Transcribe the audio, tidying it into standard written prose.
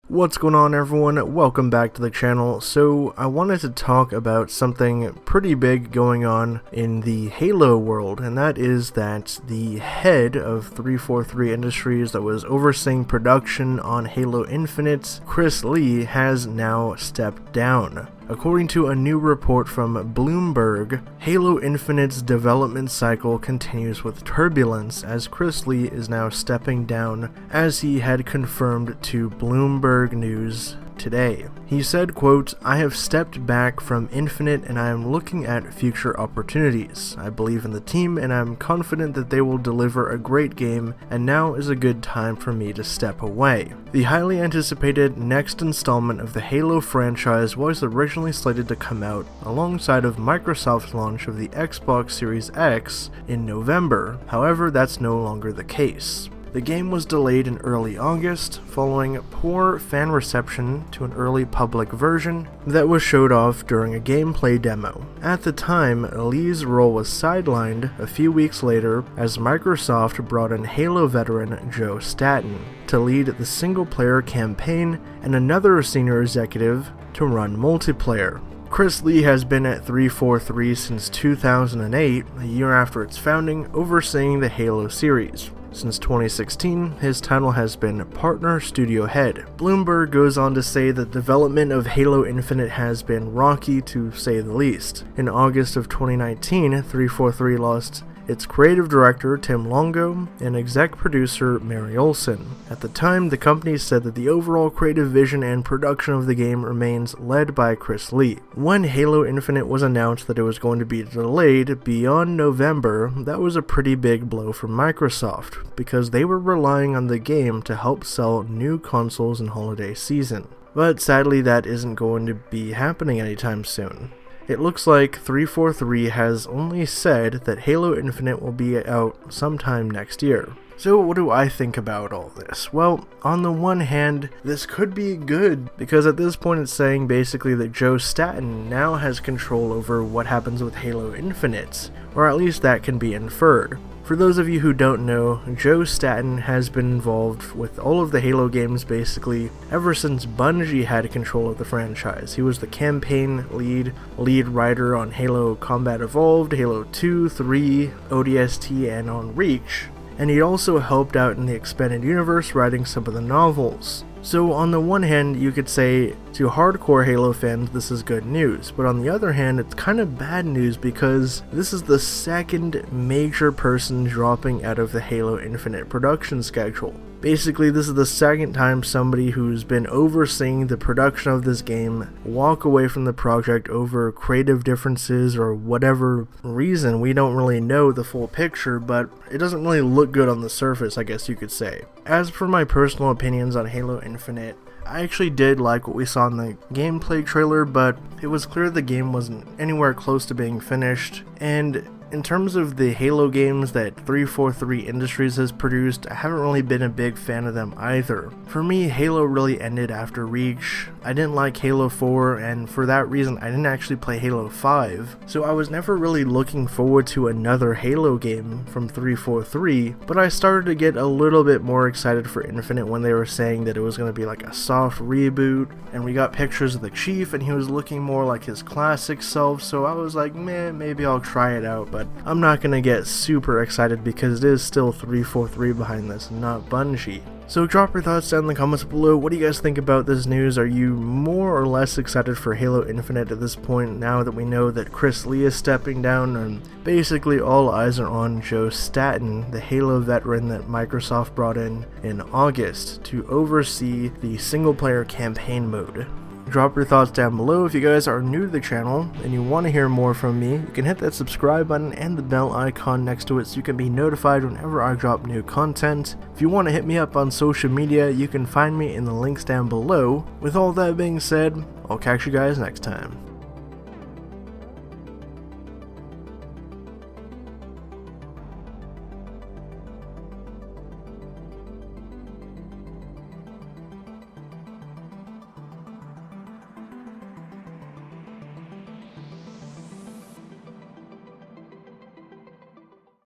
What's going on, everyone? Welcome back to the channel. So I wanted to talk about something pretty big going on in the Halo world, and that is that the head of 343 Industries that was overseeing production on Halo Infinite, Chris Lee, has now stepped down. According to a new report from Bloomberg, Halo Infinite's development cycle continues with turbulence as Chris Lee is now stepping down, as he had confirmed to Bloomberg News today. He said, quote, "I have stepped back from Infinite and I am looking at future opportunities. I believe in the team and I am confident that they will deliver a great game, and now is a good time for me to step away." The highly anticipated next installment of the Halo franchise was originally slated to come out alongside of Microsoft's launch of the Xbox Series X in November. However, that's no longer the case. The game was delayed in early August, following poor fan reception to an early public version that was showed off during a gameplay demo. At the time, Lee's role was sidelined a few weeks later as Microsoft brought in Halo veteran Joe Staten to lead the single-player campaign and another senior executive to run multiplayer. Chris Lee has been at 343 since 2008, a year after its founding, overseeing the Halo series. Since 2016, his title has been Partner Studio Head. Bloomberg goes on to say that development of Halo Infinite has been rocky, to say the least. In August of 2019, 343 lost its creative director Tim Longo and exec producer Mary Olson. At the time, the company said that the overall creative vision and production of the game remains led by Chris Lee. When Halo Infinite was announced that it was going to be delayed beyond November, that was a pretty big blow for Microsoft, because they were relying on the game to help sell new consoles in holiday season. But sadly, that isn't going to be happening anytime soon. It looks like 343 has only said that Halo Infinite will be out sometime next year. So what do I think about all this? Well, on the one hand, this could be good, because at this point it's saying basically that Joe Staten now has control over what happens with Halo Infinite, or at least that can be inferred. For those of you who don't know, Joe Staten has been involved with all of the Halo games basically ever since Bungie had control of the franchise. He was the campaign lead writer on Halo Combat Evolved, Halo 2, 3, ODST, and on Reach, and he also helped out in the expanded universe writing some of the novels. So on the one hand, you could say to hardcore Halo fans this is good news, but on the other hand it's kind of bad news because this is the second major person dropping out of the Halo Infinite production schedule. Basically, this is the second time somebody who's been overseeing the production of this game walk away from the project over creative differences or whatever reason. We don't really know the full picture, but it doesn't really look good on the surface, I guess you could say. As for my personal opinions on Halo Infinite, I actually did like what we saw in the gameplay trailer, but it was clear the game wasn't anywhere close to being finished, and in terms of the Halo games that 343 Industries has produced, I haven't really been a big fan of them either. For me, Halo really ended after Reach. I didn't like Halo 4, and for that reason I didn't actually play Halo 5, so I was never really looking forward to another Halo game from 343, but I started to get a little bit more excited for Infinite when they were saying that it was going to be like a soft reboot, and we got pictures of the Chief and he was looking more like his classic self, so I was like, maybe I'll try it out, but I'm not going to get super excited because it is still 343 behind this, not Bungie. So drop your thoughts down in the comments below. What do you guys think about this news? Are you more or less excited for Halo Infinite at this point now that we know that Chris Lee is stepping down and basically all eyes are on Joe Staten, the Halo veteran that Microsoft brought in August to oversee the single player campaign mode? Drop your thoughts down below. If you guys are new to the channel and you want to hear more from me, you can hit that subscribe button and the bell icon next to it so you can be notified whenever I drop new content. If you want to hit me up on social media, you can find me in the links down below. With all that being said, I'll catch you guys next time.